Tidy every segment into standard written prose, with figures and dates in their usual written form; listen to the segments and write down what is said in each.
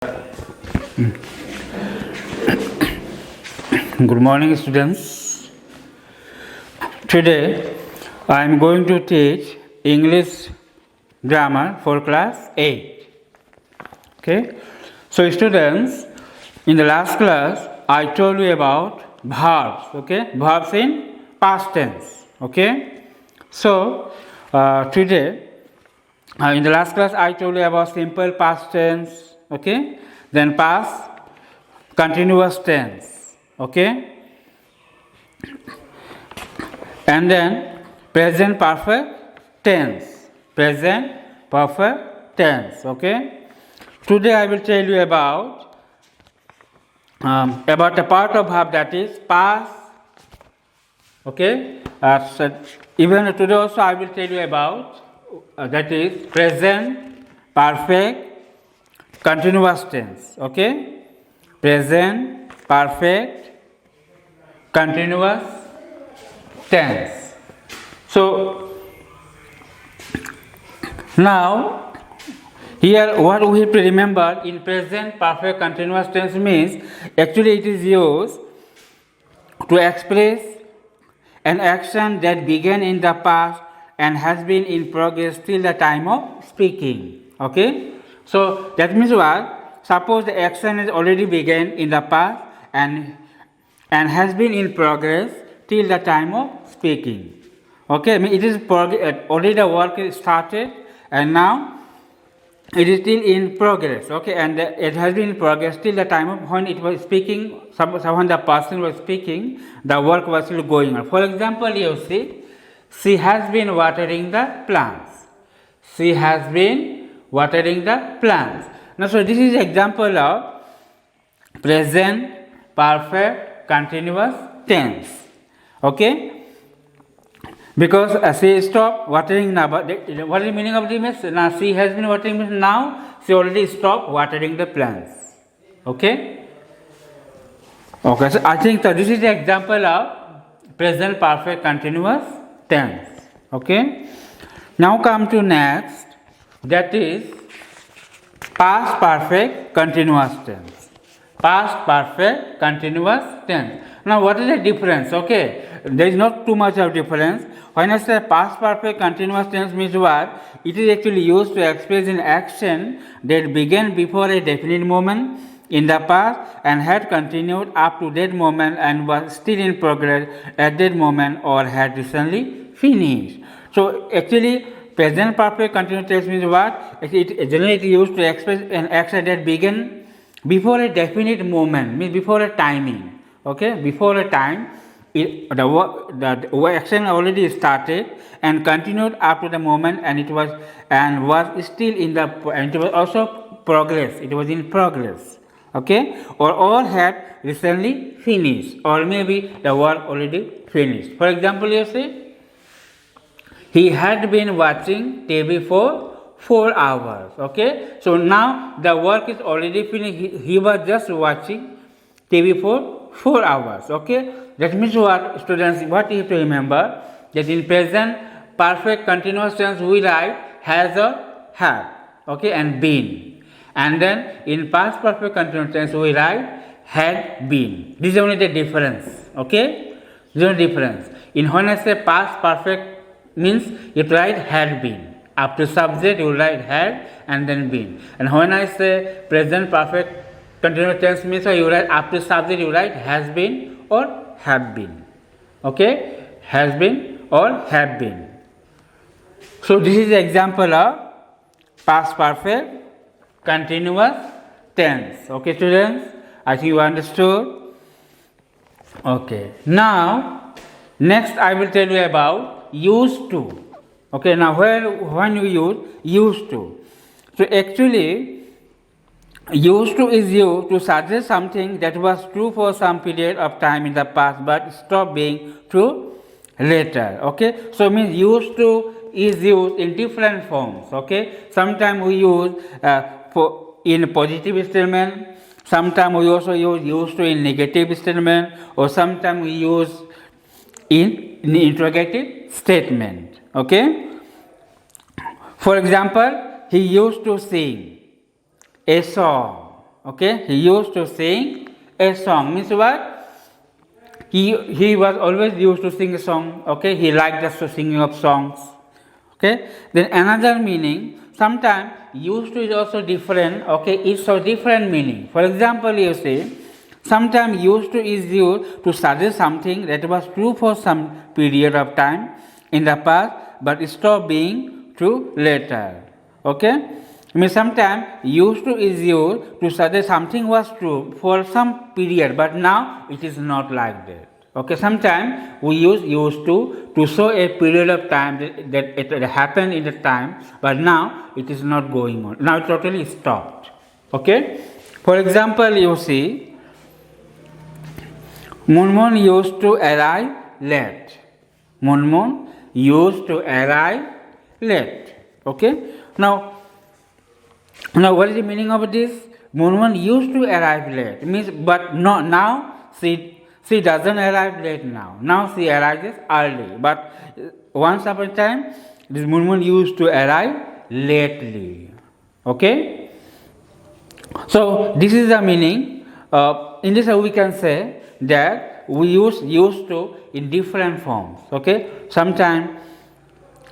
Good morning, students. Today I am going to teach English grammar for class 8. Okay. So, students, in the last class I told you about verbs. Okay, verbs in past tense. Okay. So, today in the last class I told you about simple past tense. Okay. Then past continuous tense. Okay. And then present perfect tense. Present perfect tense. Okay. Today I will tell you about a part of verb that is past. Okay. So even today also I will tell you about that is present perfect continuous tense. Okay. Present perfect continuous tense. So now here what we have to remember in present perfect continuous tense means actually it is used to express an action that began in the past and has been in progress till the time of speaking. Okay. So that means what? Suppose the action is already began in the past and has been in progress till the time of speaking. Okay, I mean it is already the work is started and now it is still in progress. Okay, and it has been in progress till the time of when it was speaking. When the person was speaking, the work was still going on. For example, you see, she has been watering the plants. She has been watering the plants. Now, so this is example of present perfect continuous tense. Okay, because she stopped watering now. But what is the meaning of this? Now she has been watering means now she already stopped watering the plants. Okay. Okay. So I think so this is the example of present perfect continuous tense. Okay. Now come to next. That is past perfect continuous tense. Past perfect continuous tense. Now what is the difference? Okay, there is not too much of difference. When I say past perfect continuous tense means what? It is actually used to express an action that began before a definite moment in the past and had continued up to that moment and was still in progress at that moment or had recently finished. So actually present perfect continuous tense means what? It generally used to express an action that began before a definite moment, means before a timing. Okay, before a time, the action already started and continued up to the moment, and it was still in the and it was also progress. It was in progress. Okay, or all had recently finished, or maybe the work already finished. For example, you say he had been watching TV for 4 hours. Okay, so now the work is already finished. He was just watching TV for 4 hours. Okay, that means what, students, what you have to remember, that in present perfect continuous tense we write has or have. Okay, and been, and then in past perfect continuous tense we write had been. This is only the difference. Okay, this is the difference. In when I say past perfect means you write had been. After subject you write had and then been. And when I say present perfect continuous tense means you write after subject you write has been or have been. Okay, has been or have been. So this is the example of past perfect continuous tense. Okay, students, I think you understood. Okay, now next I will tell you about used to. Okay, now when you use used to, so actually used to is used to suggest something that was true for some period of time in the past but stopped being true later. Okay, so it means used to is used in different forms. Okay, sometimes we use in positive statement, sometimes we also use used to in negative statement, or sometimes we use in interrogative statement. Okay, for example, he used to sing a song. Okay, he used to sing a song. Means what? He was always used to sing a song. Okay, he liked the singing of songs. Okay, then another meaning. Sometimes used to is also different. Okay, it's a different meaning. For example, you say sometimes used to is used to suggest something that was true for some period of time in the past, but stopped being true later. Okay. I mean, sometimes used to is used to suggest something was true for some period, but now it is not like that. Okay, sometimes we use used to show a period of time that it happened in the time, but now it is not going on. Now it totally stopped. Okay, for example, you see, Munmun used to arrive late. Munmun used to arrive late. Okay, now what is the meaning of this? Munmun used to arrive late. Means, but no, now she doesn't arrive late now. Now she arrives early. But once upon a time, this Munmun used to arrive lately. Okay? So this is the meaning. In this we can say that we use used to in different forms. Okay? Sometimes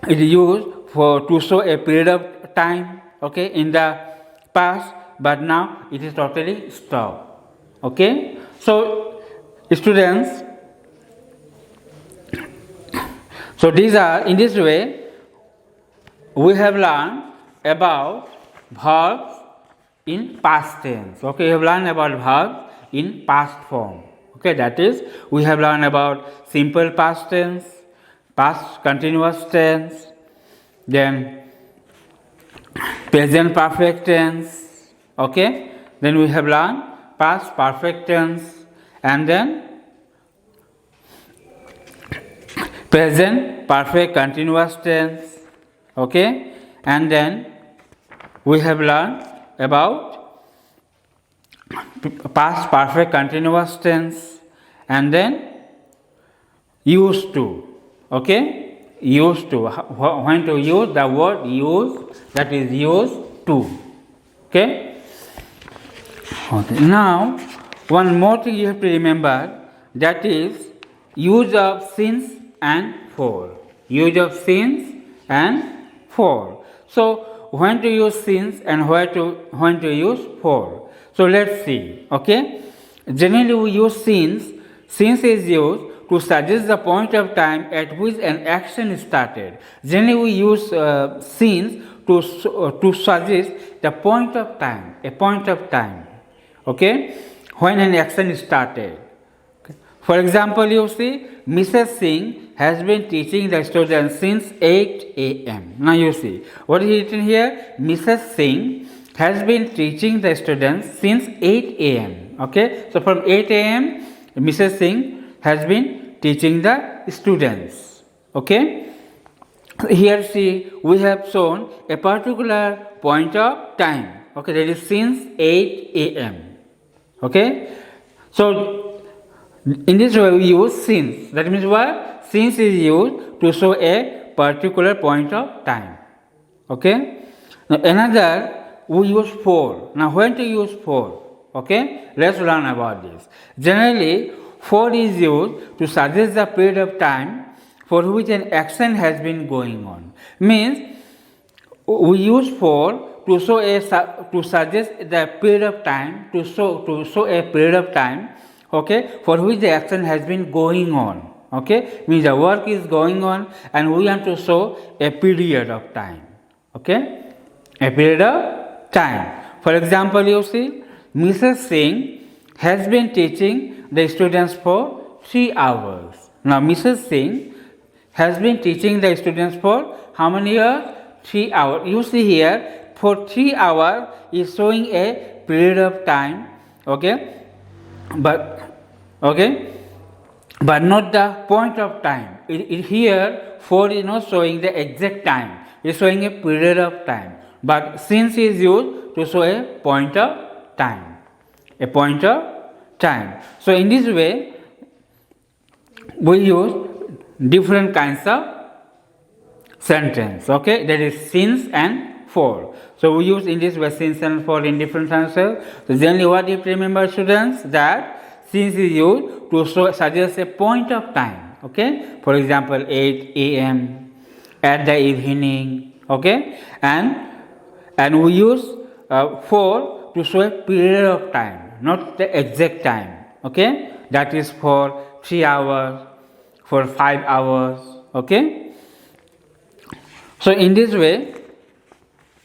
it is used to show a period of time. Okay, in the past, but now it is totally stopped. Okay, so students, so these are, in this way we have learned about verbs in past tense. Okay, we have learned about verbs in past form. Okay, that is, we have learned about simple past tense, past continuous tense, then present perfect tense. Okay, then we have learned past perfect tense, and then present perfect continuous tense. Okay, and then we have learned about past perfect continuous tense, and then used to. Okay, used to, when to use the word use, that is used to. Okay. Okay, now one more thing you have to remember, that is use of since and for. Use of since and for. So when to use since and when to use for. So let's see. Okay, generally we use since. Since is used to suggest the point of time at which an action started. Generally we use since to suggest the point of time, a point of time. Okay, when an action started. Okay. For example, you see, Mrs. Singh has been teaching the students since 8 a.m. Now you see, what is written here? Mrs. Singh has been teaching the students since 8 a.m. Okay, so from 8 a.m. Mrs. Singh has been teaching the students. Okay, here see, we have shown a particular point of time. Okay, that is since 8 a.m. Okay, so in this way we use since. That means what? Since is used to show a particular point of time. Okay, now another we use for. Now when to use for? Okay, let's learn about this. Generally, for is used to suggest the period of time for which an action has been going on. Means we use for to show to suggest the period of time, to show a period of time, okay, for which the action has been going on. Okay, means the work is going on and we want to show a period of time. Okay, a period of time. For example, you see, Mrs. Singh has been teaching the students for 3 hours. Now Mrs. Singh has been teaching the students for how many years? 3 hours. You see here, for 3 hours is showing a period of time. Okay, but not the point of time. Here 4 is not showing the exact time. It is showing a period of time. But since is used to show a point of time. A point of time. So in this way we use different kinds of sentence. Okay, that is since and for. So we use in this way since and for in different tenses. So generally what you have to remember, students, that since is used to suggest a point of time. Okay, for example 8 a.m. at the evening. Okay, and we use for to show a period of time, not the exact time. Okay, that is for 3 hours, for 5 hours. Okay, so in this way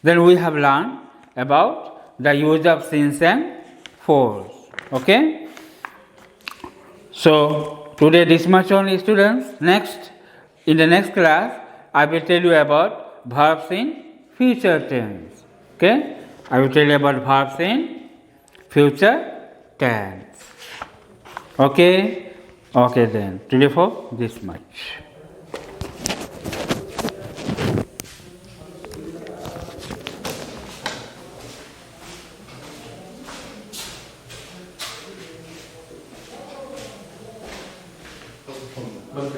then we have learned about the use of since and for. Okay, so today this much only, students. Next, in the next class I will tell you about verbs in future tense. Okay, I will tell you about verbs in future tense. Okay, okay then. Today for this much. Vâng,